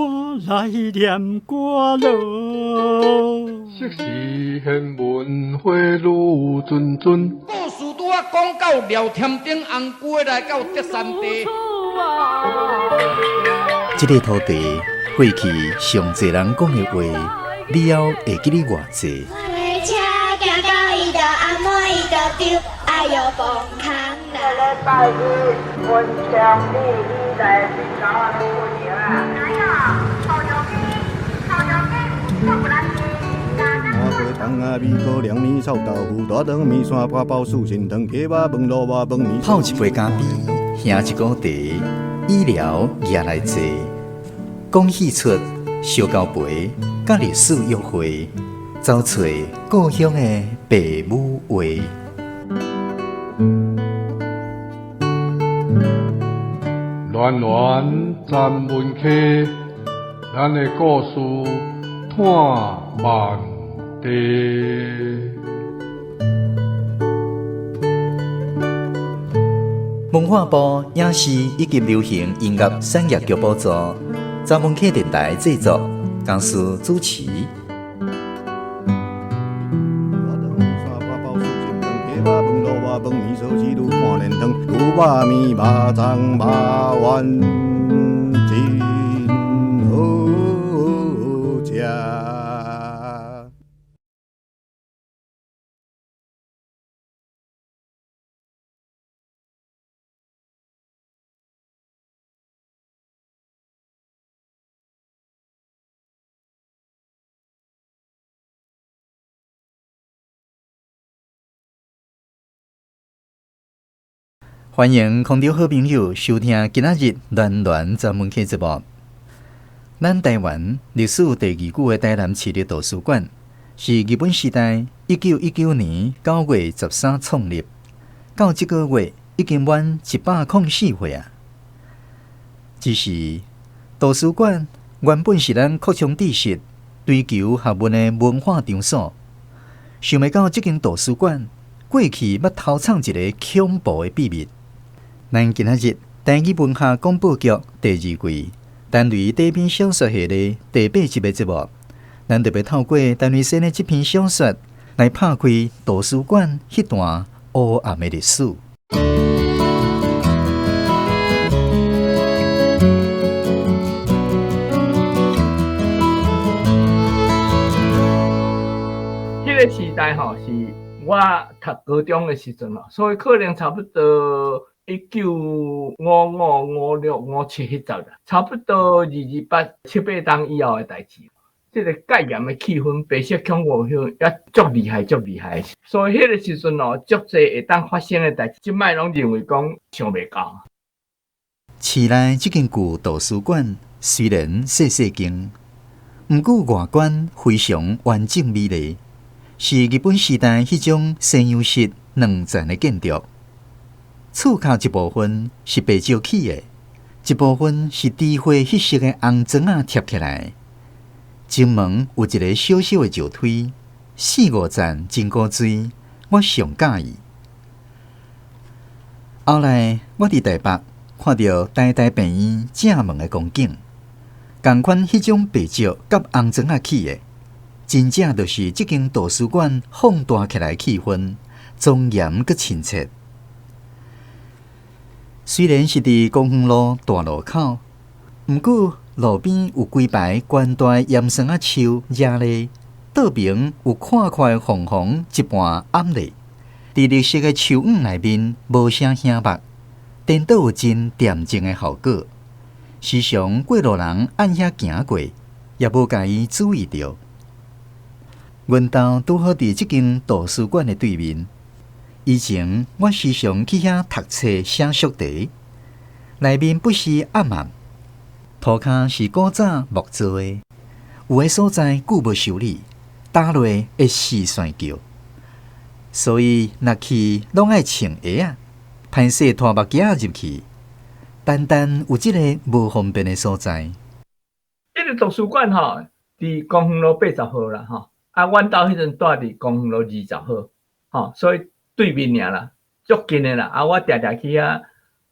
我来念歌咯。昔时贤文花女谆谆，故事拄啊讲到廖添丁红龟来到德山地。这个土地过去上侪人讲的话，你要会记得偌济？车行到伊就阿妹伊就丢，哎哟崩空啦！礼拜日文昌你来去搞啊过年啊？哪有？好牛逼，好牛逼，做不来去。麻婆汤啊，米糕、凉面、臭豆腐、大肠面线、八宝酥、心汤、鸡肉饭、萝卜饭、面。泡一杯咖啡，兄一个茶，医疗也来坐。讲戏出烧交杯，甲历史约会，找找故乡的爸母话。暖暖站门客，咱的故事探万地。文化部影视以及流行音乐产业局补助，查门客电台制作，公司主持。饭面烧鸡肚看连汤，牛肉面、肉肠、肉丸真好食。欢迎空中好朋友收听今仔日暖暖专门客节目。咱台湾历史第二久的台南市立图书馆，是日本时代1919年9月13创立，到这个月已经满104岁啊。只是图书馆原本是咱扩充知识、追求学问的文化场所，想袂到这间图书馆过去要偷藏一个恐怖的秘密。咱今仔日台语文化广播局第2季单位短篇小说系列第8集的节目，咱特别透过单位写的这篇小说来拍开图书馆迄段黑暗的历史。迄个时代吼，是我读高中的时阵吼，所以可能差不多1955、56、57迄阵啦，差不多228、78当以后的代志。这个戒严的气氛，白色恐怖迄也足厉害，足厉害。所以迄个时阵哦，足侪会当发生的代志，即摆拢认为讲想袂到。市内这间旧图书馆虽然细细间，不过外观非常完整美丽，是日本时代迄种西洋式两层的建筑。厝脚一部分是白石起的，一部分是智慧迄色的红砖啊贴起来。前门有一个小小的石梯，4、5层真古锥，我上喜意。后来我伫台北看到台大病院正门的光景，同款迄种白石甲红砖啊起的，真正就是这间图书馆放大起来气氛，庄严佮亲切。虽然是伫公园路大路口，不过路边有几排悬大盐酸啊树叶咧，道边有看看红红一盘暗咧。伫绿色的树影内面，无啥响目，颠倒有真恬静的效果。时常过路人按遐行过，也无甲伊注意到。阮兜拄好伫即间图书馆的对面。以前我时常去遐读册写宿题，内面不时暗暗，涂骹是古早木做的，有的所在久无修理，打落会四散叫，所以若去拢爱穿鞋啊，歹势拖目镜入去，单单有即个无方便的所在。这个图书馆吼，伫公园路80号啦吼，啊，阮兜迄阵住伫公园路20号，吼，所以对面尔啦，足近的啦。啊，我常去遐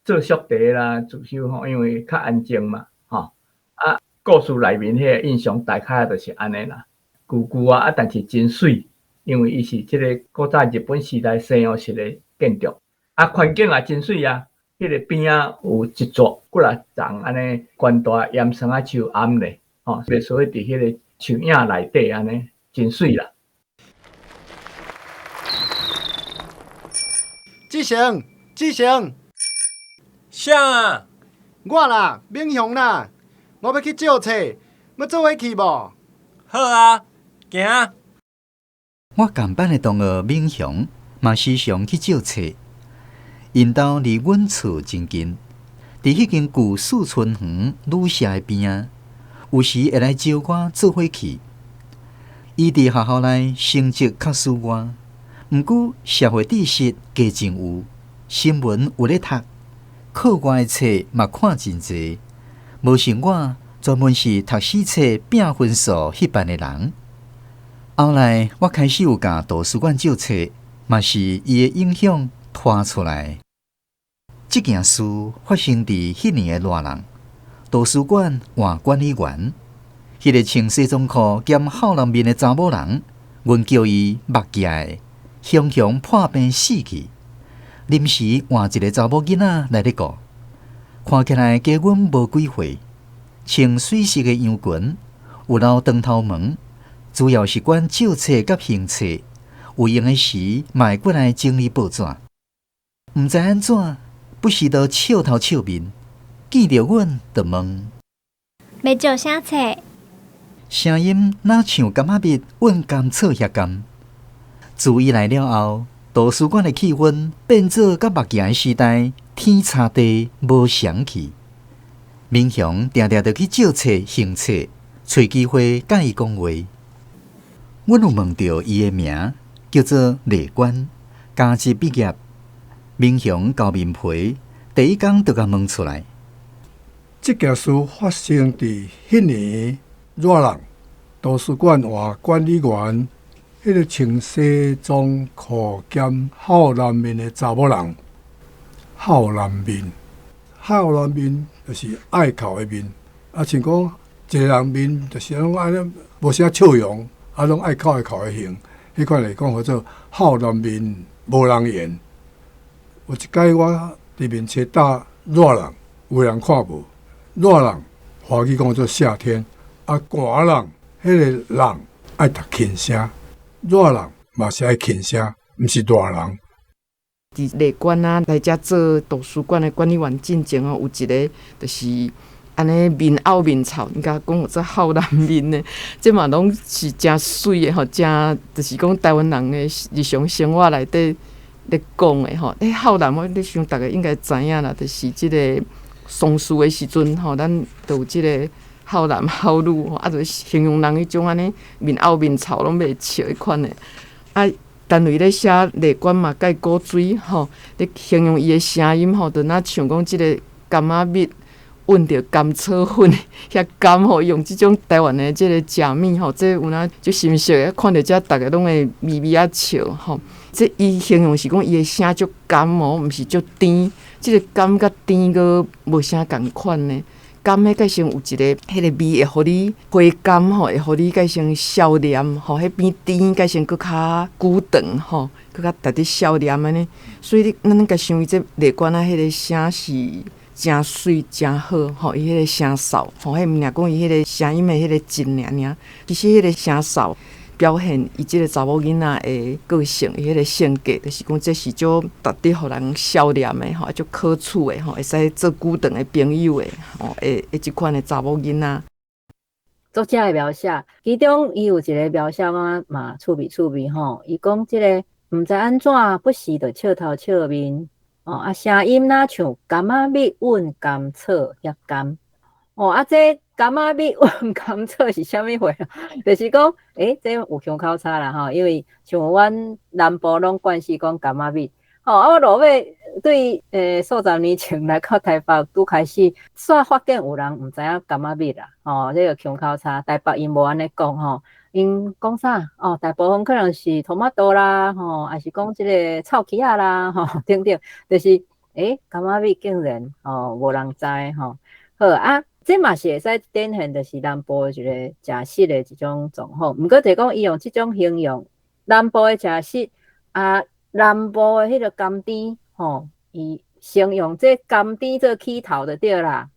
做宿题啦、自修吼，因为较安静嘛，吼。啊，故事内面迄个印象大概就是安尼啦，旧旧啊，但是真水，因为伊是即个古早日本时代西洋式的建筑，啊，环境也真水啊，迄个边仔有一座几啊丛安尼悬大岩松啊树暗咧，吼，所以伫迄个树影内底安尼真水啦。志成，志成，啥啊？我啦，明雄啦，我要去借册，要做伙去无？好啊，行。我甘班的同学明雄嘛时常去借册，因兜离阮厝真近，伫迄间旧四春园女社的边仔，有时会来招我做伙去。伊伫学校内成绩较输我，毋过社会知识加真有，新闻有咧读，课外的册嘛看真侪。无像我专门是读死册拼分数迄班的人。后来我开始有甲图书馆借册，嘛是伊的影响拖出来。这件事发生伫迄年的热人，图书馆换管理员。迄个穿西装裤兼厚蓝面的查某人，阮叫伊目镜的，雄雄破病死去。临时换一个查某囡仔来咧顾，看起来加阮无几岁，穿水色的洋裙，有留长头毛，主要是管借册甲行册，有闲的时嘛会过来整理报纸。毋知安怎，不时都笑头笑面，见着阮就问：要借啥册？声音哪像柑仔蜜运甘草遐甘。自伊来了后，图书馆的气氛变做甲目镜的时代天差地无相去。明雄定定就去借册行册，找机会甲伊讲话。阮有问到伊的名，叫做李官，家职毕业。明雄交面皮，第一天就甲问出来。这件事发生伫迄年热人图书馆换管理员，迄个穿西装裤兼厚蓝面的查某人，厚蓝面就是爱哭的面，啊，像讲一个人面就是拢安尼无啥笑容，啊，拢爱哭的型，迄款来讲叫做厚蓝面无人缘。有一摆我伫面册打热人，有人看无？热人华语讲做夏天，啊，寒人迄个人爱读轻声，热人嘛是爱轻声，毋是大人。伫内馆啊，来遮做图书馆的管理员进前哦，有一个就是安尼面凹面臭，应该讲做厚蓝面的，这嘛拢是真水的吼，真就是讲台湾人的日常生活内底咧讲的吼。厚蓝我咧想大家应该知影啦，就是即个松树的时阵吼，咱都有即个厚男厚女吼，啊，就形容人迄种安尼面凹面臭拢袂笑迄款的啊。单位咧写内管嘛，甲伊鼓水吼，咧形容伊的声音吼，就若像讲即个柑仔蜜混着甘草粉，遐甘吼，用即种台湾的即个食米吼，这有哪就心色的，看着遮逐个拢会咪咪啊笑吼。这伊形容是讲伊的声足甘哦，毋是足甜，即个甘甲甜个无啥共款呢。甘迄改成有一个迄个味，会互你花甘吼，会互你改成少年吼，迄边甜改成搁较久长吼，搁较值得少年安尼。所以咱甲想伊这内管啊，迄个声是真水真好吼，伊迄个声哨吼，迄毋尔讲伊迄个声音的迄个质尔，其实迄个声哨表现伊即个查某囡仔的个性，伊迄个性格，就是讲这是足值得互人少年的吼，足可处的吼，会使做久长的朋友的吼，诶，即款的查某囡仔。作者的描写，其中伊有一个描写我嘛趣味吼，伊讲即个毋知安怎，不时就笑头笑面，啊声音若像柑仔蜜混甘草遐甘，啊这柑仔蜜混甘草是啥物货？就是讲，这有腔口差啦吼，因为像阮南部拢惯势讲柑仔蜜，我落尾对数十年前来到台北，拄开始煞发现有人毋知影柑仔蜜啦，这个腔口差，台北因无安尼讲吼，因讲啥？大部分可能是토마토啦，还是讲即个臭茄仔啦，等等，就是柑仔蜜竟然无人知吼，好啊。这嘛是会使展现，就是南部的一个食食的一种状况。毋过就讲伊用即种形容南部的食食啊，南部的迄个甘甜吼，伊形容这甘甜做起头就对啦。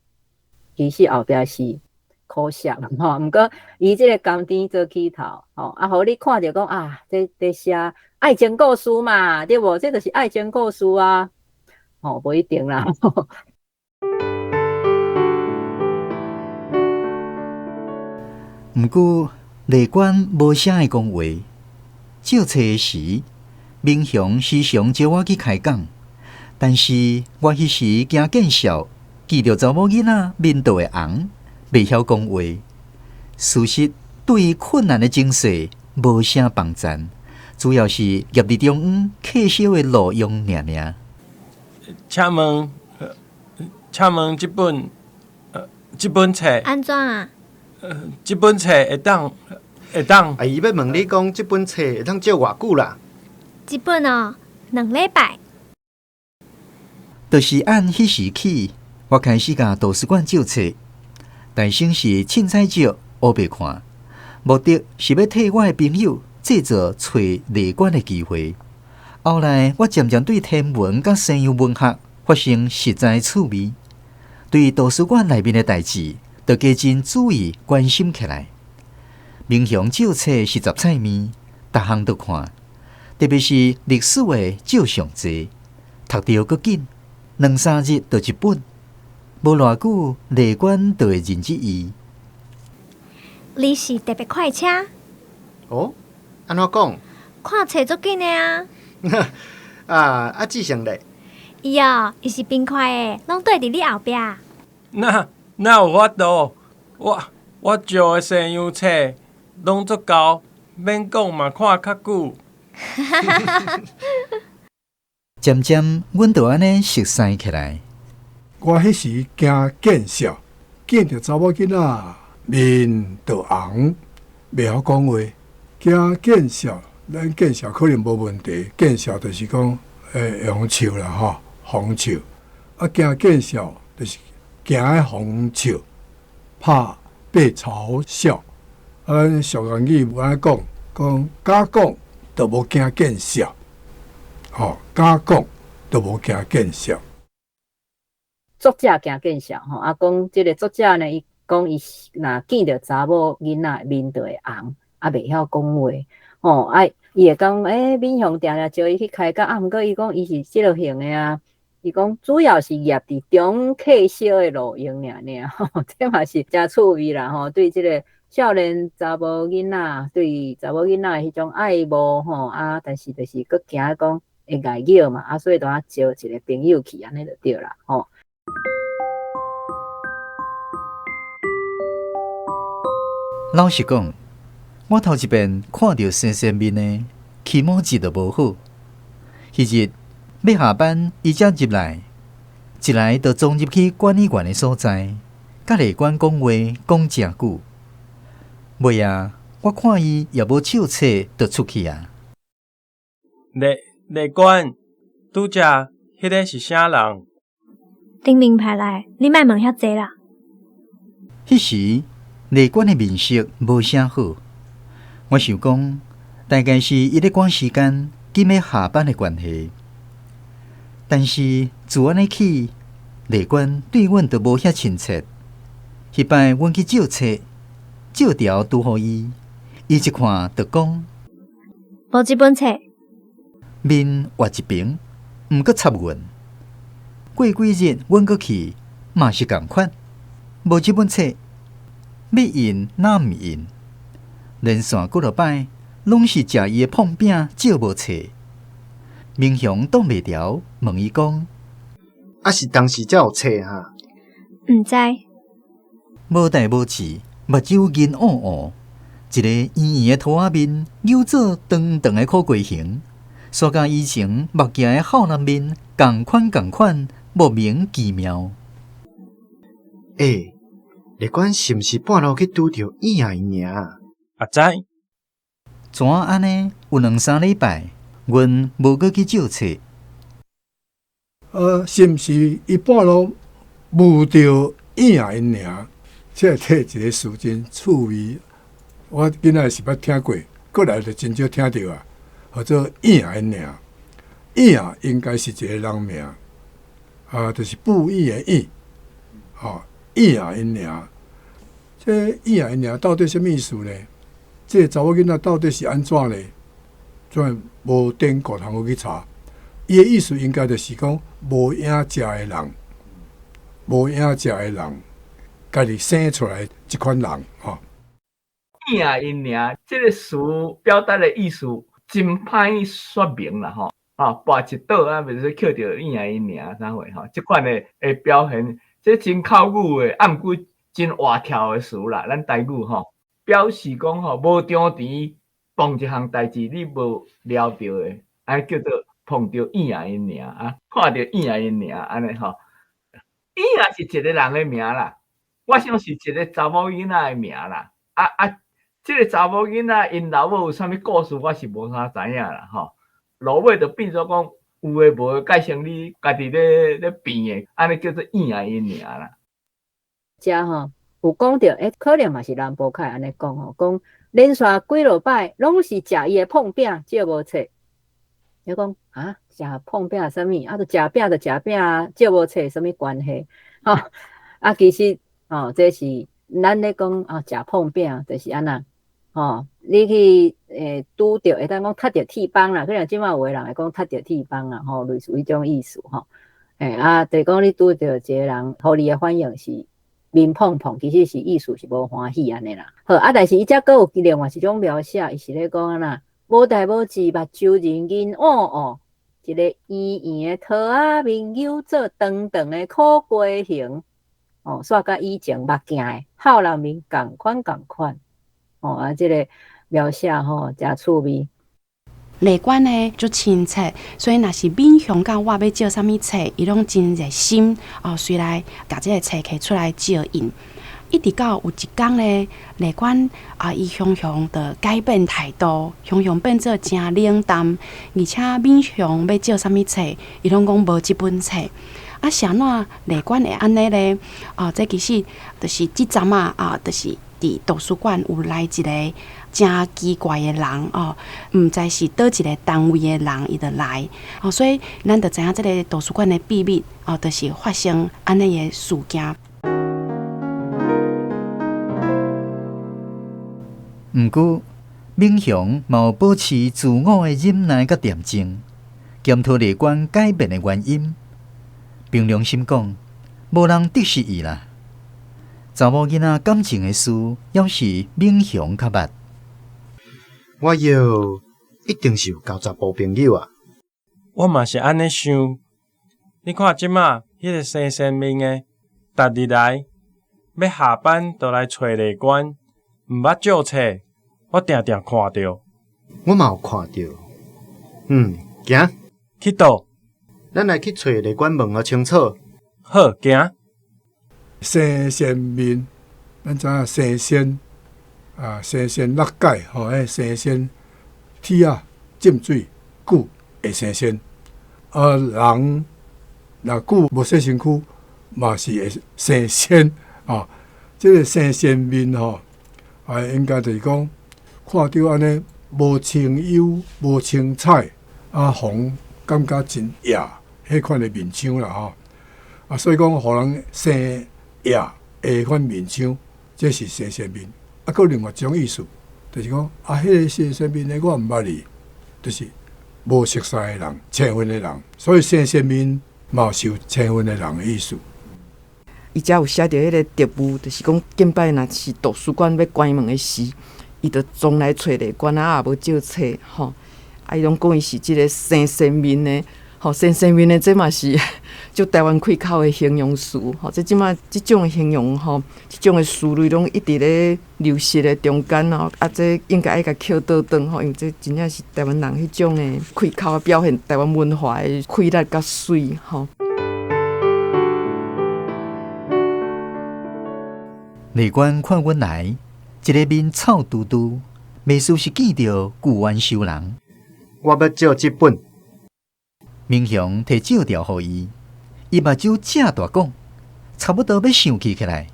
其实后壁是可惜吼，毋过伊即个甘甜做起头吼，啊，互你看着讲啊，这写爱情故事嘛，对无？这就是爱情故事啊，吼，无一定啦。毋过，内观无啥会讲话。借册时，明雄时常招我去开讲，但是我迄时惊见笑，记着查某囡仔面倒的红，袂晓讲话。事实对于困难的经济无啥帮赞，主要是业力中央缺少的路用尔尔。请问即本册安怎啊？即本册会当？阿姨要问你讲，即本册会当借偌久啦？一本哦，2礼拜。就是按迄时起，我开始甲图书馆借册，大省是凊彩借，乌白看，目的是要替我的朋友制造找内观的机会。后来我渐渐对天文甲西洋文学发生实在趣味，对图书馆内面的代志，就加真注意关心起来。明雄借册是杂菜面，逐项都看，特别是历史的借上济，读得阁紧，2-3日就一本，无偌久内观就会认之伊。你是特别快车？哦，安怎讲？看册足紧的啊！啊，志祥咧？伊哦，伊是冰块的，拢对伫你后壁。那有法度？我借的西洋册拢足够，免讲嘛，看较久。渐渐，阮就安尼熟悉起来。我迄时惊见笑，见着查某囡仔面就红，袂晓讲话，惊见笑。咱见笑可能无问题，见笑就是讲用笑啦吼，红笑。啊，惊见笑就是惊爱红笑，怕被嘲笑。啊，咱俗言语有安尼讲假讲就无惊见笑，吼，假讲就无惊见笑。作者惊见笑吼，啊，讲即个作者呢，伊讲伊若见着查某囡仔面就会红，啊，袂晓讲话，吼，啊，伊会讲，闽雄定定招伊去开讲，啊，毋过伊讲伊是即落型的啊，伊讲主要是业伫中缺少的路用尔，吼，这嘛是真趣味啦，吼，对即个少年查某囡仔，对查某囡仔迄种爱慕吼，啊，但是就是佫惊讲会碍扰嘛，啊，所以就招一个朋友去，安尼就对啦，吼。老实讲，我头一遍看到先生面的，起码字就无好。迄日要下班，伊才入来，一来就撞入去管理员的所在，甲内管讲话讲真久。尾啊，我看伊也无笑册，就出去啊。内管，拄则迄个是啥人？顶名牌来，你莫问遐济啦。迄时内管的面色无啥好，我想讲，大概是伊咧赶时间，紧要下班的关系。但是自安尼起，内管对阮就无遐亲切。迄摆阮去借册，借条拄互伊，伊一看就讲：无即本册。面画一边，毋过插阮。过几日，阮阁去，嘛是共款，无即本册，要印哪毋印？连续几落摆，拢是食伊的碰饼，借无册。明雄挡袂牢，问伊讲：啊是当时才有册哈？毋知。无代无志，目睭银乌乌，一个圆圆的涂仔面，扭做长长的苦瓜形，煞甲以前目镜的浩南面共款，莫名其妙。内管是毋是半路去拄着伊啊伊尔？啊知。怎安尼？有2-3礼拜，阮无搁去借册。是毋是伊半路误着伊啊因尔？这摕一个词真趣味，我囡仔是捌听过，过来就真少听到啊。叫做影的影，影应该是一个人名，就是不义的义，影的影。这影的影到底什么意思呢？这查某囡仔到底是安怎呢？全无典故通好去查。伊的意思应该就是讲无影食的人，无影食的人，家己生出来一款人影的影，这个词表达的意思。真歹说明啦吼，跋一倒啊，袂说捡着影的影啥货吼，即款的表现，这真口语的，毋过真活跳的词啦，咱台语吼，表示讲吼无张甜碰一项代志，你无了着的，叫做碰着影的影看着影的影安尼吼，影是一个人的名啦，我想是一个查某囡仔的名啦，这个查某囡仔因老母有啥物故事，我是无啥知影啦吼。落尾就变做讲有诶无诶，改成你家己咧变诶，安尼叫做影的影啦。遮吼有讲到，可能嘛是南部凯安尼讲吼，讲连续几落摆拢是食伊诶碰饼，借无册。伊讲食碰饼啥物？就食饼就食饼，借无册啥物关系？其实这是咱咧讲食碰饼，就是安那。你去拄着，会当讲踢着铁棒啦，可能即马有个人会讲踢着铁棒啦，类似迄种意思就是讲你拄着一个人，互你的反应是面碰碰，其实是意思是无欢喜安尼啦。好但是伊则佫有另外一种描写，伊是咧讲安那无代无志，目睭人银一个圆圆的桃仔面有做长长的苦瓜形，煞甲以前目镜的浩人面共款。这个描写真趣味。内观呢就清澈，所以若是闽乡甲我要借啥物册，伊拢真热心随来甲这个册摕出来借印。一直到有一天呢，内观伊雄的改变态度，雄变做真冷淡，而且闽乡要借啥物册，伊拢讲无即本册。啥怎内观会安尼咧？这其实就是即阵就是伫图书馆有来一个真奇怪的人毋知是倒一个单位的人，伊就来所以咱就知影这个图书馆的秘密就是发生安尼的事件。毋过，闽乡嘛有保持自我的忍耐甲恬静，检讨内观改变的原因。凭良心讲，无人得失伊啦。查某囡仔感情的事，要是闽乡较捌。我哟，一定是有交十部朋友啊！我嘛是安尼想。你看即马迄个生生面的，逐日来，要下班就来找内观，毋捌借册，我定定看着。我嘛有看着。行。去倒？咱来去找内观问个清楚。好，行。生鲜面，咱知影生鲜生鲜落解生鲜铁浸水久会生鲜，人若久无洗身躯，嘛是会生鲜这个生鲜面应该就是讲看到安尼无清幽无清彩红，感觉真野，迄款的面相啦所以讲互人生野下款面相，这是生鲜面。还有另外一种意思，就是讲迄个生鲜面的我毋捌你，就是无熟悉的人、青云的人，所以生鲜面嘛是有青云的人的意思。伊遮有写着迄个特务，就是讲近摆若是图书馆要关门的时，伊就总来找内观也无借册伊拢讲伊是即个生鲜面的。生鲜面的这嘛是就台湾开口的形容词这即马即种的形容即种的词类拢一直咧流失的中间这应该爱甲捡倒转因为这真正是台湾人迄种的开口表现台湾文化的开力甲水内观看阮来，一个面臭嘟嘟，袂输是见着旧元修人。我要借即本。闽乡摕借条互伊，伊目睭正大讲，差不多要生气起来。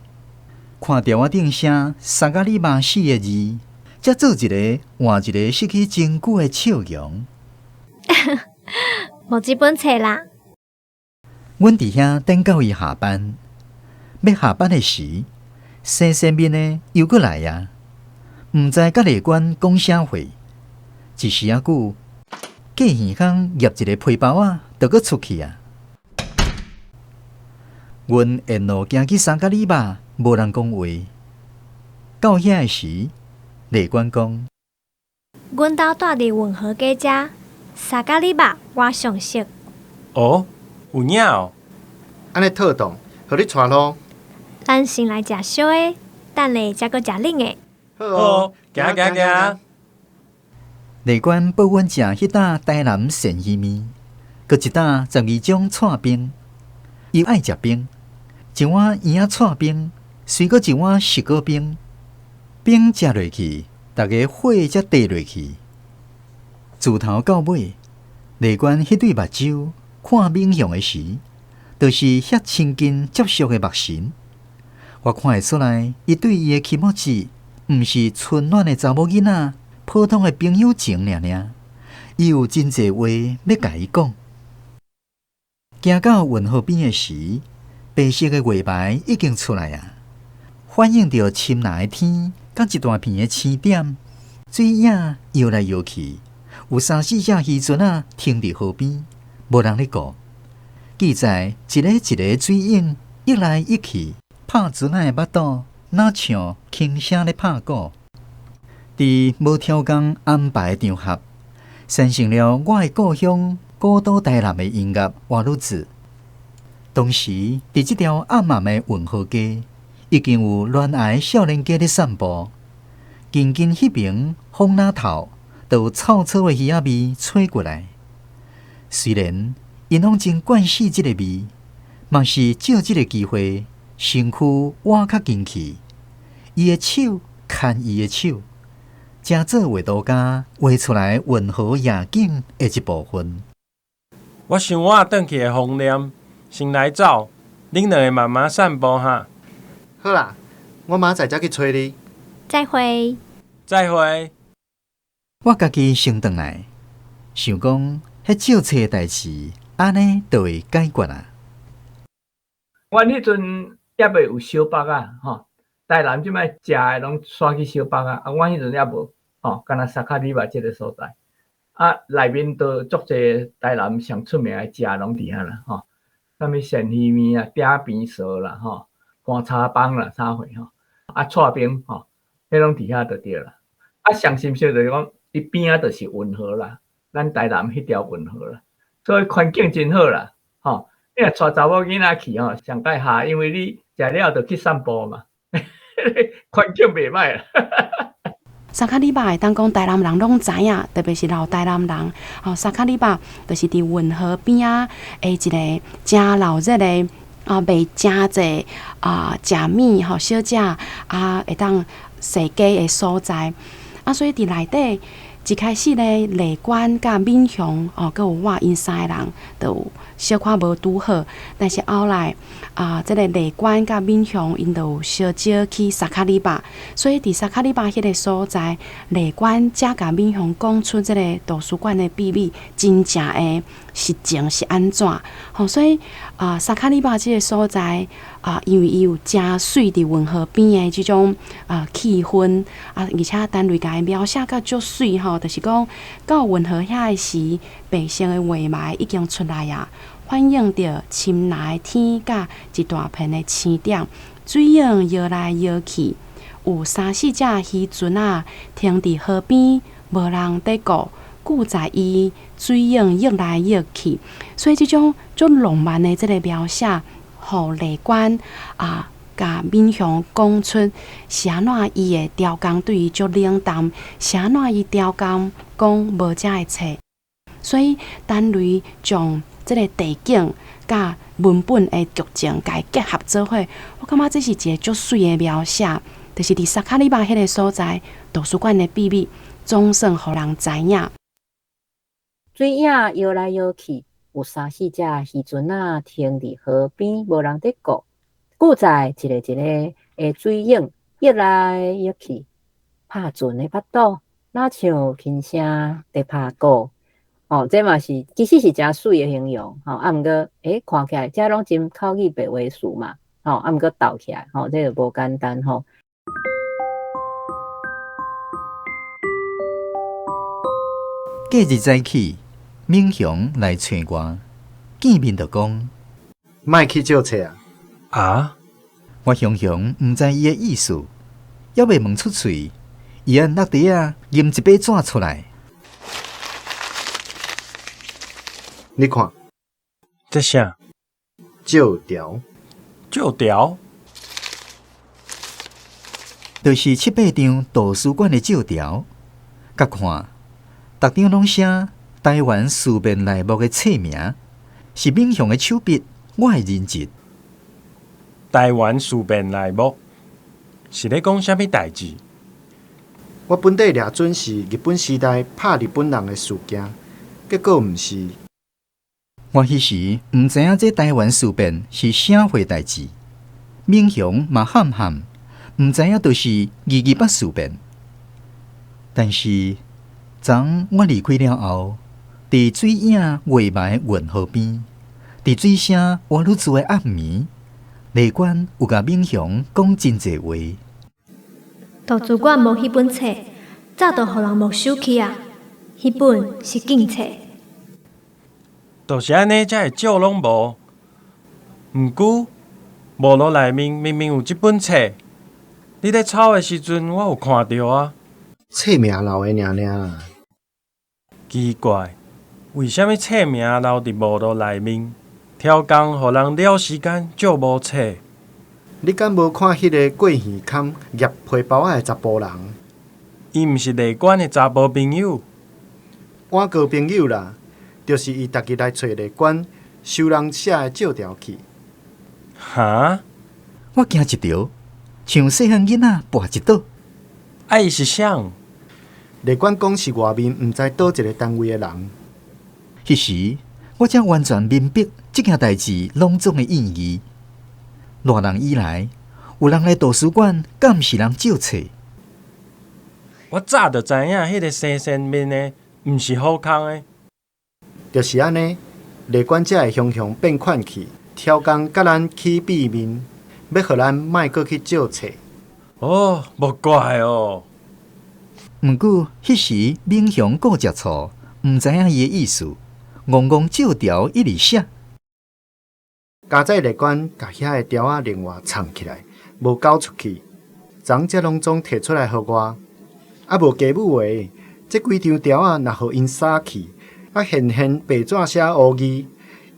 看条仔顶写萨加利巴4个字，才做一个换一个失去真久的笑容。无这本册啦。阮伫遐等到伊下班，要下班的时，生身边的又过来啊，毋知甲内管讲啥话，一时仔久，过耳孔夹一个皮包仔，就搁出去啊。阮沿路行去三甲里吧，无人讲话。到遐的时，内管讲：阮兜住伫运河街遮，三甲里吧，我上熟。哦，有影哦。安尼特动，互你带咯。咱先来食烧的，等下才搁食冷的。好，行行行。内管报阮食迄搭台南鳝鱼面，搁一搭12种串冰，伊爱食冰，一碗圆仔串冰，随搁一碗石膏冰。冰食落去，大家火才低落去。自头到尾，内管迄对目睭看冥象的时，就是遐亲近接触的目神。我看会出来，伊对伊的期末值，毋是春暖的查某囡仔，普通的朋友情尔尔。伊有真侪话要甲伊讲。行到运河边的时，白色的月牌已经出来啊，反映着深蓝的天，甲一大片的青点，水影摇来摇去，有3-4只渔船啊停伫河边，无人咧顾。记载一个一个水影溢来溢去，拍船仔的巴肚，哪像轻声咧拍鼓。伫无挑工安排的场合，产生了我的故乡古都台南的音乐活路子。当时伫这条暗暗的运河街，已经有恋爱的少年家咧散步，近近迄边风那头，就有臭臭的鱼仔味吹过来。虽然因拢真惯死这个味，嘛是借这个机会，身躯挖较进去，伊的手牵伊的手，正做画图家画出来运河夜景的一部分。我想我转去的风念，先来走，恁两个慢慢散步哈。好啦，我明仔载去找你。再会。再会。我家己先转来，想讲迄借册的代志，安尼就会解决啊。阮迄阵也未有小北啊，吼，台南即摆食的拢刷去小北啊，阮迄阵也无，吼，敢若萨卡里巴即个所在，内面都足侪台南上出名的食拢伫遐啦，吼，啥物鳝鱼面啊、鼎边趖啦，吼，干炒饭啦，啥货吼，串冰吼，迄拢伫遐就对啦。上深刻就是讲，伊边仔就是运河啦，咱台南迄条运河啦，所以环境真好啦，吼。你若带查某囡仔去吼，上介下，因为你食了就去散步嘛，环境袂歹啦。萨卡里巴会当讲台南人拢知影，特别是老台南人。萨卡里巴就是伫运河边啊，一个真闹热的卖真济食米小食会当踅街的所在。所以伫内底一开始咧，内管甲闽雄佮有我因3个人都小可无拄好，但是后来这个内管甲闽雄因都有小少去萨卡里巴，所以伫萨卡里巴迄个所在，内管才甲闽雄讲出这个图书馆的秘密，真正的实情是安怎？所以萨卡里巴这个所在因为伊有真水伫运河边的这种气氛而且单位甲伊描写甲足水就是讲到运河遐的时，白色的月霾已经出来啊，反映着深蓝的天甲一大片的青点，水影摇来摇去，有3-4只渔船啊停伫河边，无人在顾，顾在伊水影摇来摇去，所以这种足浪漫的这个描写，互内观甲闽雄讲出是安怎伊的调工对伊足冷淡，是安怎伊调工讲无遮会册，所以单位将这个地景甲文本的剧情甲结合做伙，我感觉这是一个足水的描写，就是伫萨卡里巴迄个所在，图书馆的秘密总算互人知影。水影摇来摇去，有3-4只渔船啊停伫河边，无人在顾。顾在一个的水影溢来溢去，拍船的巴肚，若像轻声在拍鼓。这嘛是其实是真水的形容，啊，毋过看起来这拢真口语白话词嘛，啊，毋过斗起来，这就无简单吼。隔日早起，敏雄来找我，见面就讲：莫去借册啊！啊！我雄雄毋知伊的意思，还未问出嘴，伊按落地啊，吟一把纸出来。你看，这啥？借条。借条？就是7、8张图书馆的借条。甲看，逐张拢写台湾书面内幕的册名，是敏雄的手笔，我的人字。台湾书面内幕是咧讲啥物代志？我本底掠准是日本时代拍日本人的事件，结果毋是。我迄时毋知影这台湾事变是啥回代志，敏雄嘛喊喊，毋知影就是228事变。但是，昨我离开了后，伫水影画埋运河边，伫水声活愈住的暗暝，内馆有甲敏雄讲真侪话。图书馆无迄本册，早就互人没收去啊！迄本是禁册。就是安尼，才会借拢无。毋过，无路内面明明有即本册，你咧抄的时阵，我有看到啊。册名留的尔啦。奇怪，为虾米册名留伫无路内面？挑工，互人了时间借无册。你敢无看迄个过耳坎夹皮包仔的查甫人？伊毋是内馆的查甫朋友，我交朋友啦。就是伊逐日来找内馆收人写的借条去。哈！我惊一条，像细汉囡仔跋一倒。伊是啥？内馆讲是外面毋知倒一个单位的人。迄时我才完全明白这件代志拢总的意义。偌人以来，有人来图书馆，敢毋是人借册？我早就知影，迄个生身面的毋是好康的。就是安尼，内馆才会雄雄变款去，挑工甲咱起避面，要互咱莫阁去借册。哦，无怪哦。毋过迄时敏雄顾食醋，毋知影伊的意思，戆戆借条一直写。加在内馆甲遐个条仔另外藏起来，无交出去，昨才拢总摕出来互我。啊无家母话，这几张条仔若互因撒去。现白纸写乌字，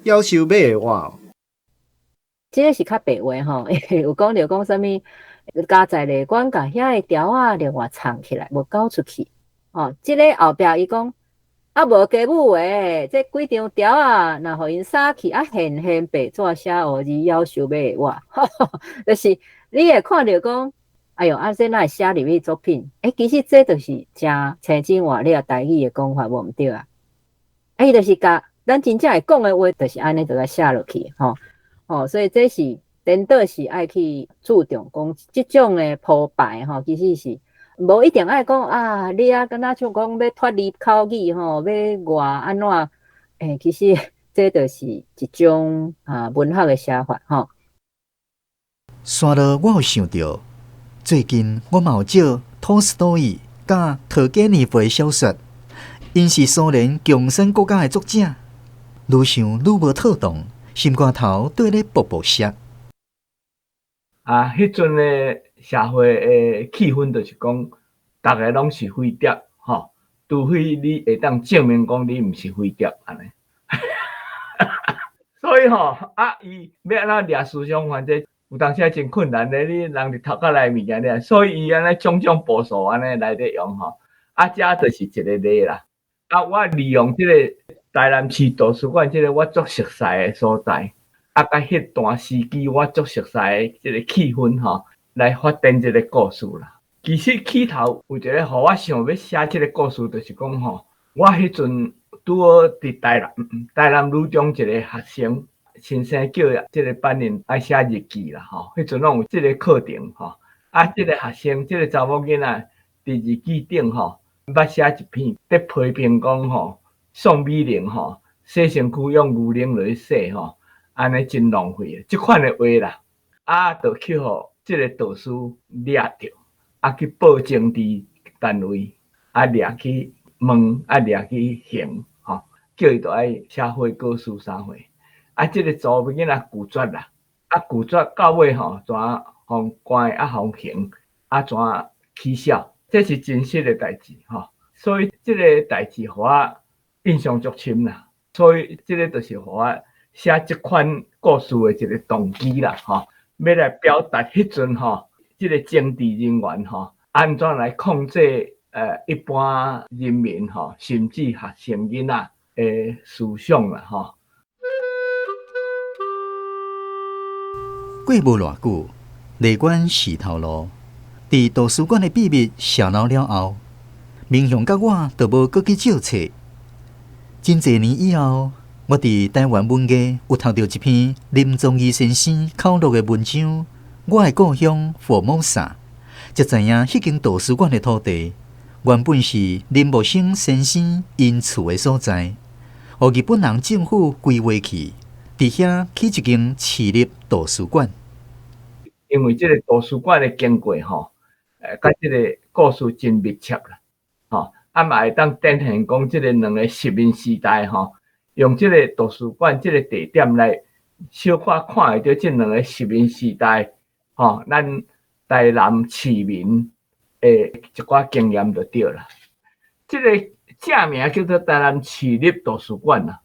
夭寿买的我。这个是较白话吼，有讲着讲啥物，家在内馆甲遐个条仔另外藏起来，无交出去。这个后壁伊讲，无家母话，这几张条仔若互因撒去，现白纸写乌字，夭寿买的我。就是你会看着讲，哎哟，这哪会写入去作品？其实这就是真青真活咧台语的讲法，无毋对啊。伊就是甲咱真正会讲的话，就是安尼就甲写落去，所以这是颠倒是爱去注重讲即种的铺排，其实是无一定爱讲啊，你敢若像讲要脱离口语，要外安怎？其实这就是一种文学的写法，刷了，我有想到，最近我嘛有借托斯托伊甲托格涅夫的小说。因是苏联共产国家的作者，愈想愈无妥当，心肝头对咧卜卜涩。迄阵的社会的气氛就是讲，大家拢是飞碟，除非你会当证明讲你毋是飞碟安尼。所以伊要安怎掠思想犯罪，有当时真困难咧。你人伫头壳内物件咧，所以伊安尼种种步数安尼来咧用遮就是一个例啦。我利用这个台南市图书馆这个我足熟悉的所在，甲迄段时期我足熟悉的这个气氛来发展这个故事啦。其实起头有一个，互我想要写这个故事，就是讲我迄阵拄好伫台南女中一个学生，新生叫即个班人爱写日记啦，吼，迄阵拢有即个课程吼。啊，即个学生，即个查某囡仔伫日记顶吼，捌写一篇，伫批评讲吼，宋美龄吼，洗身躯用牛奶落去洗吼，安尼真浪费。即款的话啦，啊，就去互即个导师抓着，啊去报政治单位，啊抓去问，啊抓去刑，吼，叫伊着爱写悔过书啥货。啊，即个查某囡仔拒绝啦，啊拒绝到尾吼，怎互关啊互刑，啊怎起笑，这是真实的代志吼。所以即个代志互我印象足深啦。所以即个就是互我写即款故事的一个动机啦吼，要来表达迄阵吼，即个政治人员吼，安怎来控制一般人民吼，甚至学生囡仔的思想啦吼。过无偌久，内馆是头路，伫图书馆的秘密泄露了后，明雄甲我就无搁去借册。真侪年以后，我伫台湾文艺有读到一篇林宗义先生口录的文章《我的故乡福摩萨》，才知影迄间图书馆的土地原本是林木生先生因厝的所在，互日本人政府规划去，伫遐起一间市立图书馆。因为即个图书馆的经过吼，甲即个故事真密切啦，吼，啊嘛会当展现讲即个两个殖民时代吼，用即个图书馆即个地点来小可看会到即两个殖民时代吼，咱台南市民的一寡经验就对啦。即个正名叫做台南市立图书馆啦，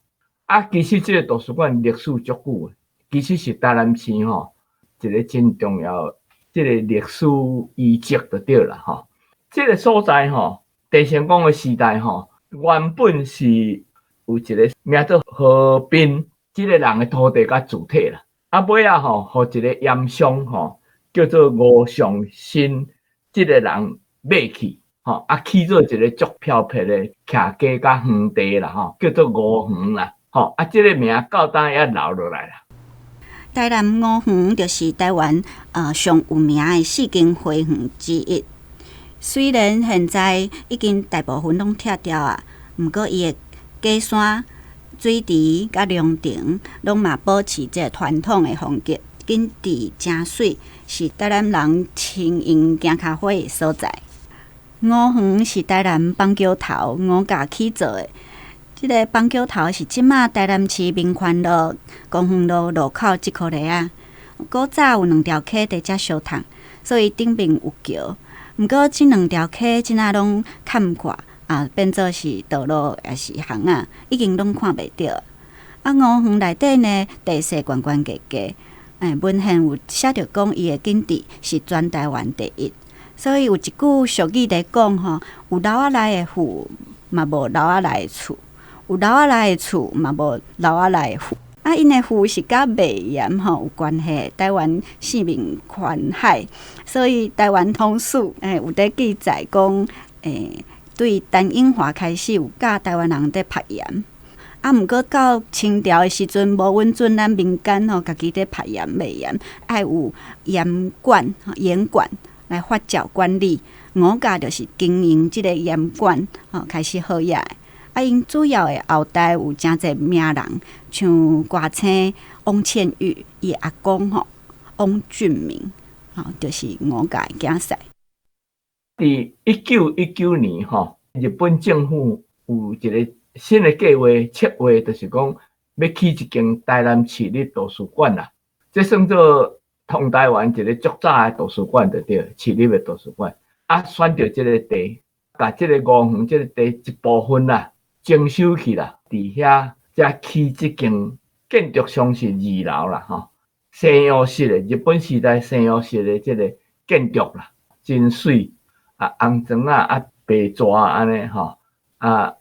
啊，其实即个图书馆历史足久的，其实是台南市吼。一个真重要，即个历史遗迹就对啦吼。即个所在吼，郑成功的时代吼，原本是有一个名做何斌，即个人的土地甲主体啦。啊尾啊吼，互一个盐商吼，叫做吴尚新，即个人买去吼，啊起做一个足漂泊的徛家甲园地啦吼，叫做吴园啦吼。啊，即个名到当也留落来啦。台南五园就是台湾上有名的四间花园之一。虽然现在已经大部分拢拆掉啊，毋过伊的假山、水池甲凉亭，拢嘛保持这传统的风格，景致真水，是台南人亲用行脚火的所在。五园是台南棒桥头五甲起造的。即个棒桥头是即马台南市民权路、公园路路口即块地啊。古早有2条溪伫遮相通，所以顶面有桥。毋过即2条溪即仔拢坎坷啊，变做是道路也是巷仔，已经拢看袂到。啊，五园内底呢，地势悬悬低低，文献有写着讲伊的景致是全台湾第一。所以有一句俗语在讲吼，有楼仔内的富，嘛无楼仔内的厝。有楼仔内的厝，嘛无楼仔内的富。啊，因的富是甲卖盐吼有关系。台湾四面环海，所以台湾通史有在记载讲，对陈永华开始有教台湾人在拍盐。啊，毋过到清朝的时阵，无允准咱民间吼家己在拍盐卖盐，爱有盐管、盐管来发照管理。五家就是经营即个盐管，开始好野。啊，因主要的后代有真侪名人，像歌星汪倩玉，伊阿公吼汪俊明，就是五家的囝婿。伫1919年吼，日本政府有一个新的计划策划，就是讲要起一间台南市立图书馆啦。这算做同台湾一个足早的图书馆，就对，市立的图书馆。啊，选到这个地，甲这个五园这个地一部分啦。征收去啦，伫遐才起即间建筑上是2楼啦吼，西洋式的日本时代西洋式的即个建筑啦，真水啊，红砖啊白纸安尼吼啊，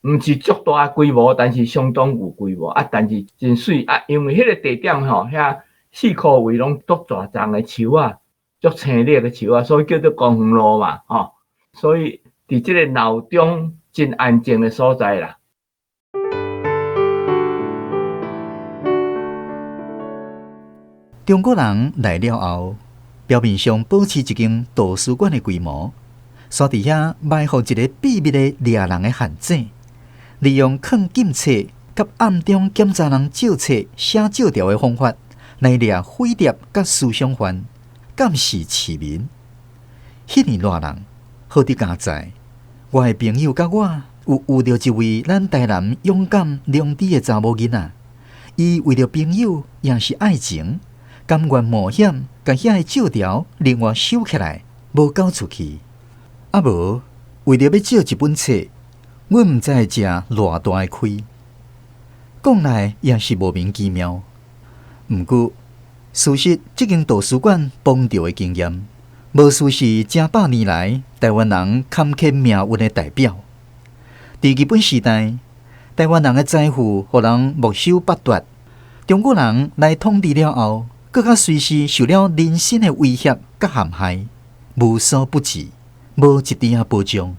毋是足大规模，但是相当有规模啊，但是真水啊，因为迄个地点吼，遐4块位拢足大丛的树啊，足青绿的树啊，所以叫做公园路嘛吼，所以伫即个闹中。真安静的所在啦。中国人来了后，表面上保持一间图书馆的规模，煞伫遐埋伏一个秘密的掠人的陷阱，利用藏禁册甲暗中检查人照册写照条的方法，来掠匪谍甲思想犯，监视市民。迄年热人，好伫家在，我的朋友甲我有遇到一位咱台南勇敢良知的查某囡仔，伊为着朋友也是爱情，甘愿冒险，甲遐个照条另外收起来，无交出去。啊无，为着要照一本册，我毋知会食偌大的亏。讲来也是莫名其妙。毋过，事实即间图书馆崩掉的经验，无输是正百年来台湾人坎坷命运的代表。伫日本时代，台湾人的财富互人没收剥夺，中国人来统治了后，更加随时受了人身的威胁甲陷害，无所不至，无一点保障。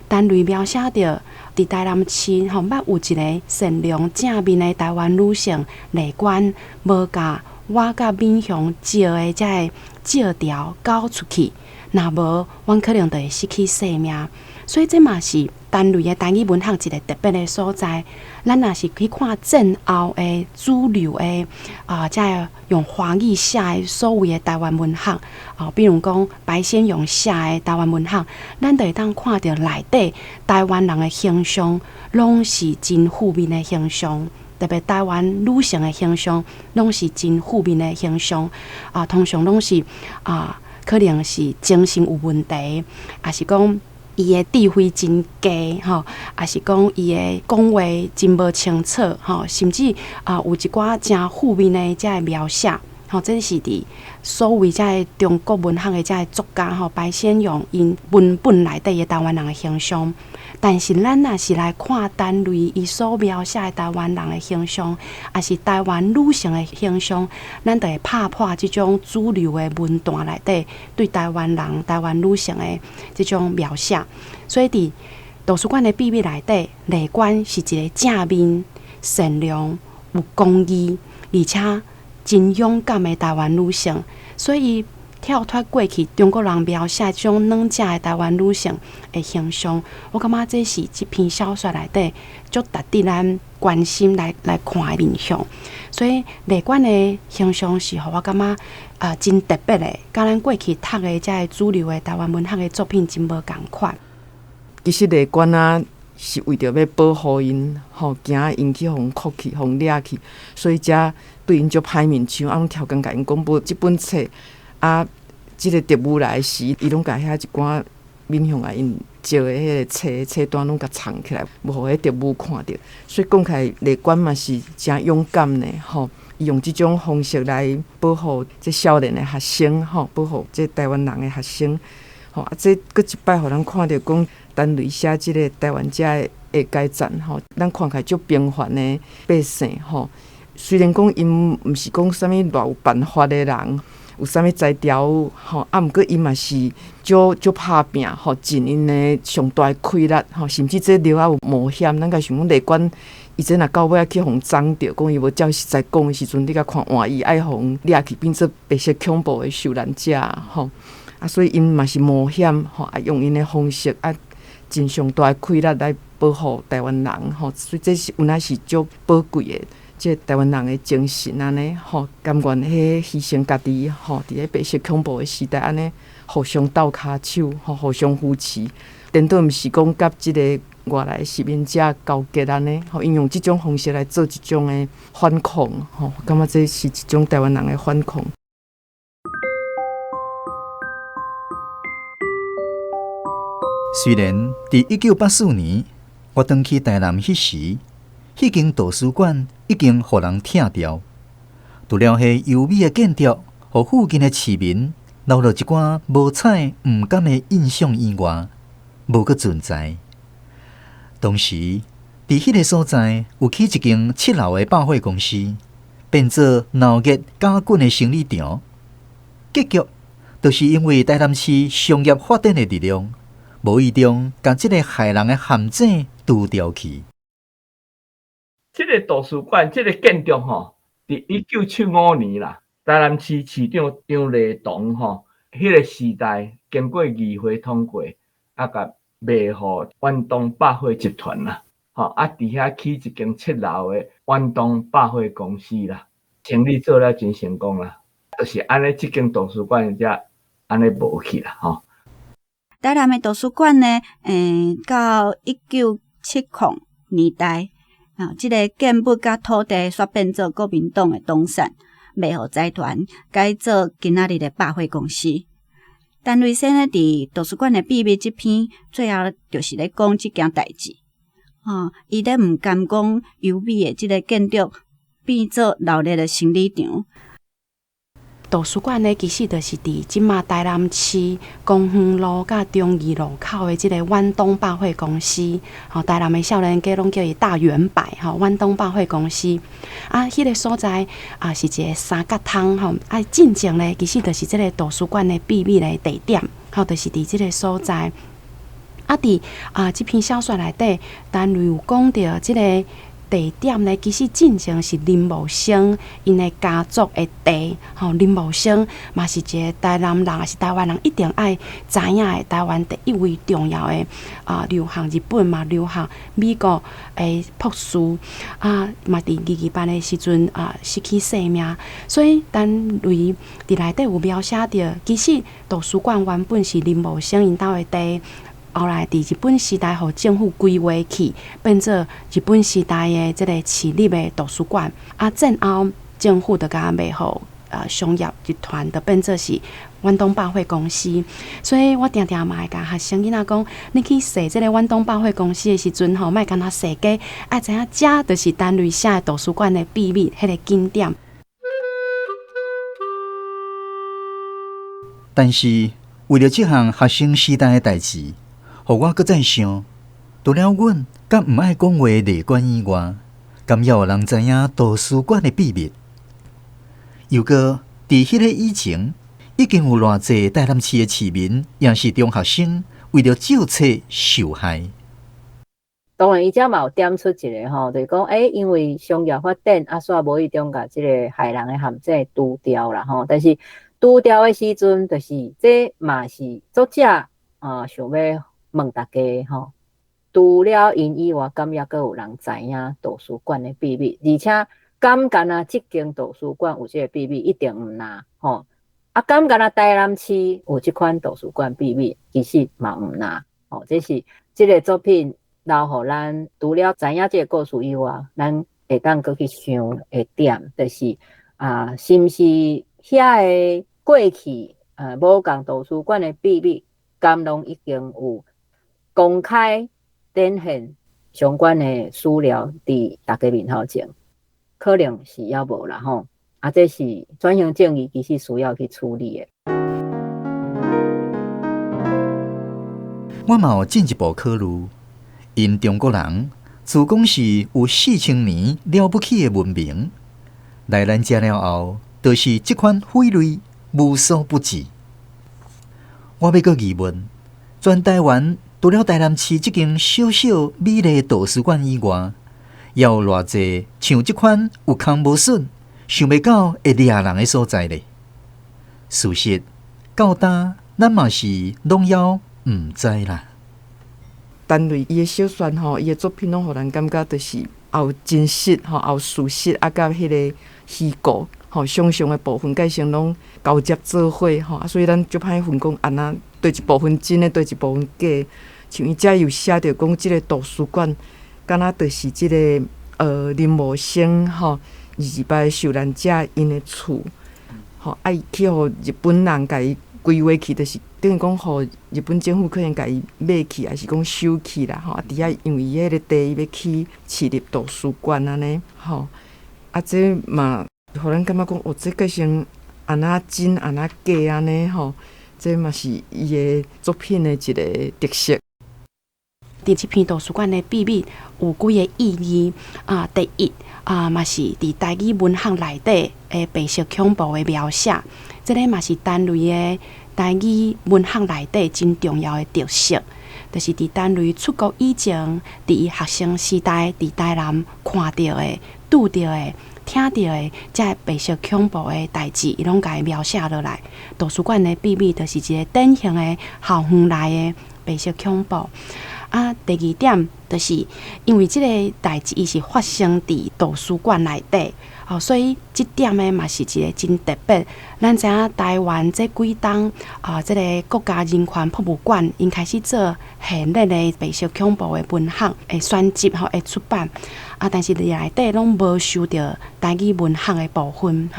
单类描写着伫台南市捌有一个善良正面的台湾女性丽娟，无甲我甲闽雄照的遮个照条交出去，若无，阮可能就会失去性命。所以这嘛是单类的台语文学一个特别的所在。咱若是去看战后的主流的遮用华语写的所谓的台湾文学，比如讲白先勇写的台湾文学，咱就会当看到内底台湾人的形象，拢是真负面的形象。特别台湾女性的形象，拢是真负面的形象。通常拢是可能是精神有问题，也是讲伊的智慧真低，也是讲伊的讲话真无清楚，甚至有一寡真负面的遮个描写，这是伫所谓遮个中国文学的遮个作家白先勇因文本内底的台湾人的形象。但是咱若是来看单类伊所描写的台湾人的形象，也是台湾女性的形象，咱就会拍破即种主流的文段内底对台湾人、台湾女性的即种描写。所以伫图书馆的秘密内底，丽娟是一个正面、善良、有公义，而且真勇敢的台湾女性。所以跳脱过去中国人描写这种软假的台湾女性的形象，我感觉这是这篇小说内底足值得咱关心来看的面向。所以丽娟的形象是互我感觉真特别的，甲咱过去读的这主流的台湾文学的作品真无共款。其实丽娟是为着要保护因，惊因去互哭去、互掠去，所以才对因足歹面相，拢超工甲因讲无即本册。即个特务来时，伊拢甲遐一寡闽向因照的迄个册单拢甲藏起来，无互迄特务看着。所以讲起来，丽娟嘛是真勇敢的，伊用即种方式来保护这少年的学生，保护这台湾人的学生。这搁一摆互咱看着讲，单类写即个台湾遮的改战，咱看起来足平凡的百姓，虽然讲因毋是讲啥物偌有办法的人。有啥物才调，毋过伊嘛是足拍拼，尽因的上大的气力，甚至这了有冒险。咱甲想讲丽娟，伊这若到尾去互撞着，讲伊无照实在讲的时阵，你甲看换伊爱互掠去变做白色恐怖的受难者，所以因嘛是冒险，用因的方式尽上大的气力来保护台湾人，所以这是原来是足宝贵的。即台湾人的精神安尼，甘愿牺牲家己，伫咧白色恐怖的时代安尼，互相斗骹手，互相扶持，颠倒毋是讲甲即个外来殖民者交结安尼，因用即种方式来做一种的反抗，感觉这是一种台湾人的反抗。虽然伫1984年，我返去台南迄时，迄间图书馆已经互人拆掉，除了迄优美的建筑，互附近的市民留落一寡无彩毋甘的印象以外，无搁存在。当时，伫迄个所在有起一间7楼的百货公司，变做闹热加滚的生理场。结局就是因为台南市商业发展的力量，无意中将这个害人的陷阱除掉去。这个图书馆，这个建筑伫1975年啦，台南市市长张立同迄个时代经过议会通过，甲卖互远东百货集团啦，伫遐起一间7楼的远东百货公司啦，生意做了真成功啦，就是安尼，即间图书馆才安尼无去啦，台南的图书馆呢，到1970年代，即个建物甲土地煞变做国民党的党产，卖互财团，改做今仔日的百货公司。陈瑞生呢，伫图书馆的秘密这篇，最后就是咧讲即件代志。伊咧毋甘讲优美的即个建筑变做闹热的生理场。图书馆呢，其实就是伫即马台南市公园路甲中义路口的即个远东百货公司，台南的少年家拢叫伊大圆百，远东百货公司。迄个所在是一个三角窗，进前呢，其实就是即个图书馆的秘密的地点，就是伫即个所在。伫即篇小说内底，陈瑞有讲到即个地点呢，其实进前是林茂生因的家族的地，林茂生嘛是一个台南人，也是台湾人一定爱知影的台湾第一位重要的留学日本嘛，留学美国的博士嘛，伫二班的时阵失去性命，所以陈瑞伫内底有描写到，其实图书馆原本是林茂生因兜的地。后来，伫日本时代，互政府规划去，变做日本时代的即个市立的图书馆。战后政府就甲卖互商业集团，就变做是远东百货公司。所以我定定嘛会甲学生囡仔讲，你去踅即个远东百货公司的时阵吼，莫干那踅街，爱知影遮就是陈瑞写的图书馆的秘密，迄个景点。但是为了这项学生时代的代志。互我搁再想，除了阮甲毋爱讲话内馆以外，敢也有人知影图书馆的秘密。又搁伫迄个以前，已经有偌济台南市的市民，也是中学生，为了借册受害。当然，伊遮嘛有点出一个吼，就是讲，因为商业发展，煞无意中甲即个害人的陷阱拄掉啦吼。但是拄掉的时阵，就是这嘛是作者想要。问大家吼，除了因以外，敢也阁有人知影图书馆的秘密，而且敢干即间图书馆有即个秘密，一定毋拿吼。敢干台南市有即款图书馆秘密，其实嘛毋拿吼。这是即个作品留互咱除了知影即个故事以外，咱会当阁去想的点，就是是毋是遐个过去无共图书馆的秘密，敢拢已经有。公开展现相关的资料伫大家面头前，可能是也无啦吼。这是转型正义，其实需要去处理的。我嘛有进一步考虑，因中国人自讲是有4000年了不起的文明，来咱遮了后，就是即款匪类无所不至。我要阁疑问，全台湾。除了台南市这间小小美丽的图书馆以外，也有偌济像这款有空无损、想袂到会掠人的所在咧。事实到呾，咱嘛是拢要毋知啦。陈瑞伊的小说吼，伊的作品拢互人感觉就是也有真实吼，也有事实，甲迄个虚构吼，想象的部分，改成拢交接做伙吼，所以咱就歹分讲安那对一部分真的，对一部分假。像伊遮有写着讲，即个图书馆，敢若就是即个林茂生吼，20摆受难者因的厝，吼，伊去互日本人甲伊规划去，就是等于讲互日本政府可能甲伊买去，还是讲收去啦，吼。伫遐因为伊迄个地要去市立图书馆安尼，吼，这嘛，互咱感觉讲，这改成安那真安那假安尼吼，这嘛是伊的作品的一个特色。伫这篇图书馆的秘密有几个意义第一嘛是伫台语文学内底的白色恐怖的描写，这个嘛是陈瑞的台语文学内底真重要的特色，就是伫陈瑞出国以前，伫学生时代伫台南看到的、拄到的听到的这白色恐怖的代志，伊拢甲伊描写落来。图书馆的秘密就是一个典型的校园内的白色恐怖。啊，第二点就是因为即个代志伊是发生伫图书馆内底，所以即点呢嘛是一个真特别。咱知影台湾这几当即个国家人权博物馆因开始做系列的白色恐怖的文学的选集会出版，但是内底拢无收到台语文学的部分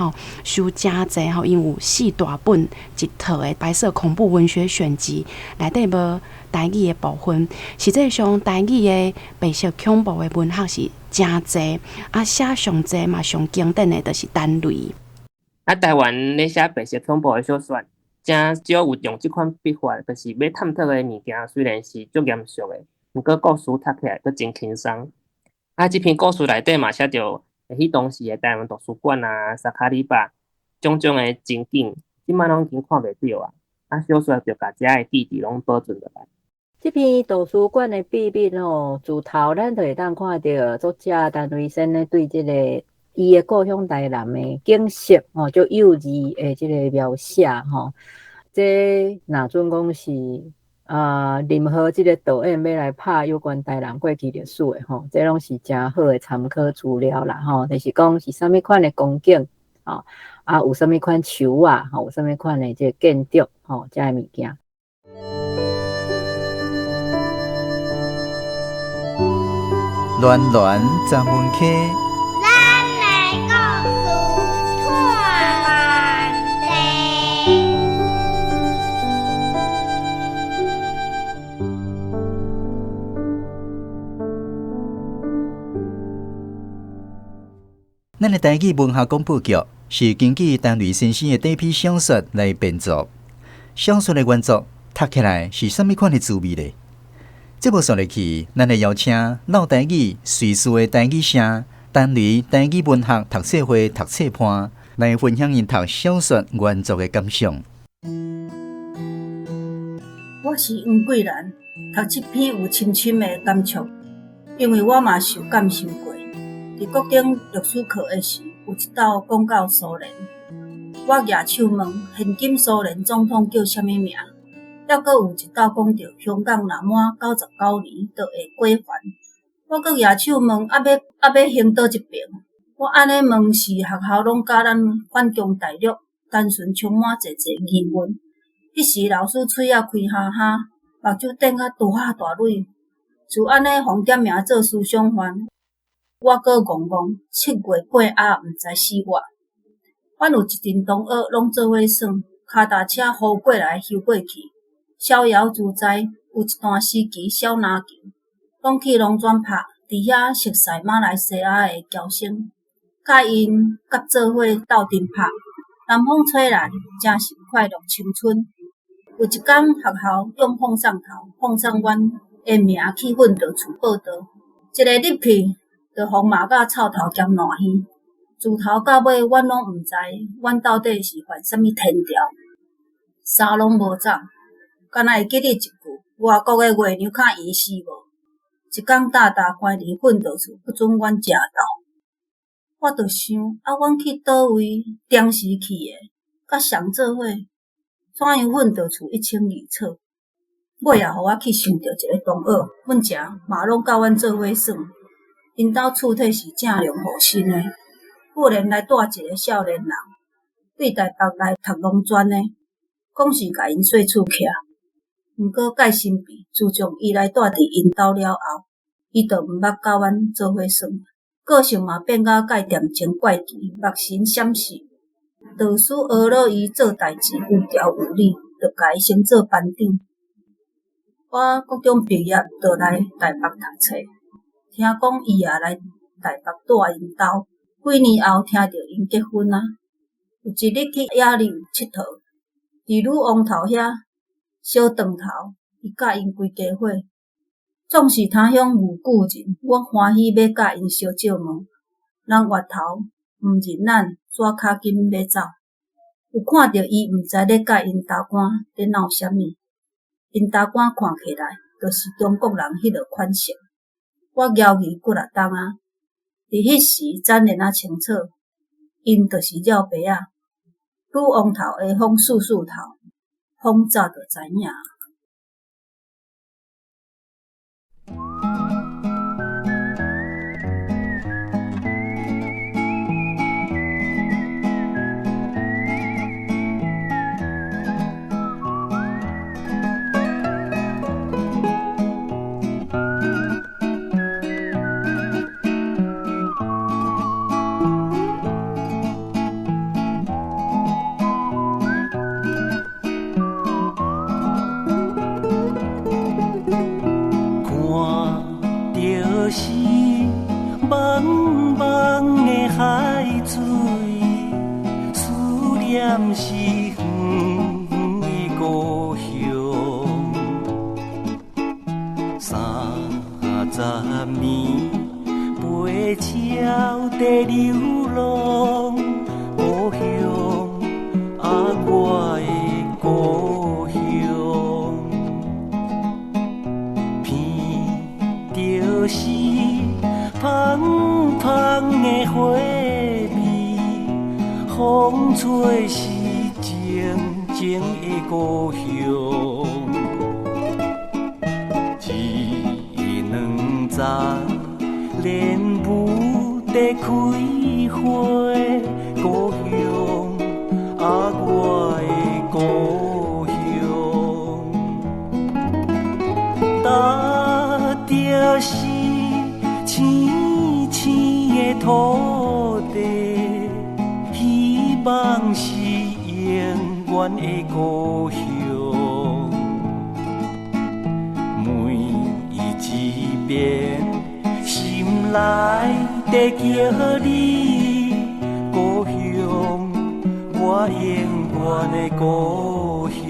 收真侪因为有4大本一套的白色恐怖文学选集，内底无台语的部分。实际上台语的白色恐怖的文学是真侪，写上侪嘛上经典的就是单雷。台湾咧写白色恐怖的小说，真少有用即款笔法，就是要探讨的物件虽然是足严肃的，毋过故事读起来阁真轻松。即篇故事内底嘛写着迄当时的台湾图书馆沙卡里巴种种的情景，即摆拢已经看袂到小说就甲遮的地址拢保存落来。这篇图书馆的秘密自头咱就会当看到作者陈瑞生咧对这个伊的故乡台南的景色就幼稚的这个描写这若准讲是任何这个导演要来拍有关台南过去历史的这拢是真好的参考资料啦就是讲是啥物款的光景有啥物款树有啥物款的这个建筑这个物件。暖暖站门客，咱来故事看地。咱的台语文学广播剧是根据陈瑞先生的第一篇小说来编作。小说的原作读起来是啥物款的滋味呢？这部说入去，咱会邀请老台语随时的台语声，陈瑞台语文学读册会读册伴来分享因读小说原作的感想。我是黄桂兰，读这篇有深深的感触，因为我嘛受感受过。伫国中历史课的时，有一道讲到苏联，我举手问现今苏联总统叫啥物名？还阁有一道讲到香港若满99年，就会归还。我阁举手问要行倒一边？我安尼问是学校拢甲咱反攻大陆，单纯充满侪疑问。迄时老师嘴仔开哈哈，目睭瞪甲大大蕊，就安尼逢点名做思想犯。我阁戆戆，7月8暗毋知死活。阮有一阵同学拢做伙耍，脚踏车呼过来休过去。逍遥自在，有一段时期小拿球，拢去龙庄拍，伫遐熟悉马来西亚的侨生，甲因甲做伙斗阵拍，南风吹来，真是快乐青春。有一天学校用放送头放送阮的名去训导处报道，一个入去就互骂甲臭头兼烂耳，自头到尾阮拢毋知，阮到底是犯啥物天条，衫拢无走。敢若会记得一句外国的月娘较圆死无？一天大大关伫训导处，不准阮食豆。我就想，阮去倒位当时去的，甲谁做伙？怎样训导处一清二楚？尾也互我去想着一个同学，阮遮嘛拢甲阮做伙耍。因兜厝体是正良好心的，忽然来带一个少年人，对台北来读农专的，讲是甲因细厝徛。毋过介神秘，自从伊来住伫因兜了后，伊就毋捌甲阮做伙耍，个性嘛变甲介恬静怪奇，目神闪烁。导师学了伊做代志有条有理，就甲伊升做班长。我国中毕业就来台北读册，听讲伊也来台北住因兜，几年后听着因结婚啊。有一日去野柳佚佗，伫女王头遐。小长头，伊甲因规家伙，总是他乡无故人。我欢喜要甲因相借问，人越头毋认咱，纸脚紧要走。有看到伊毋知咧甲因大官咧闹啥物，因大官看起来就是中国人迄落款式。我犹豫几啊冬啊，伫迄时咱练啊清楚，因就是鸟白仔，女王头的风树树头，风早就知影。是远远的故乡，30年陪鸟在流浪，故乡啊，我的故乡，闻着是香香的花味，风吹是静静的故乡，一两丛莲雾在开花，故乡啊，我的故乡，踏着是青青的土地，希望是永远的故乡，每一遍心内在叫你，故乡，我永远的故乡。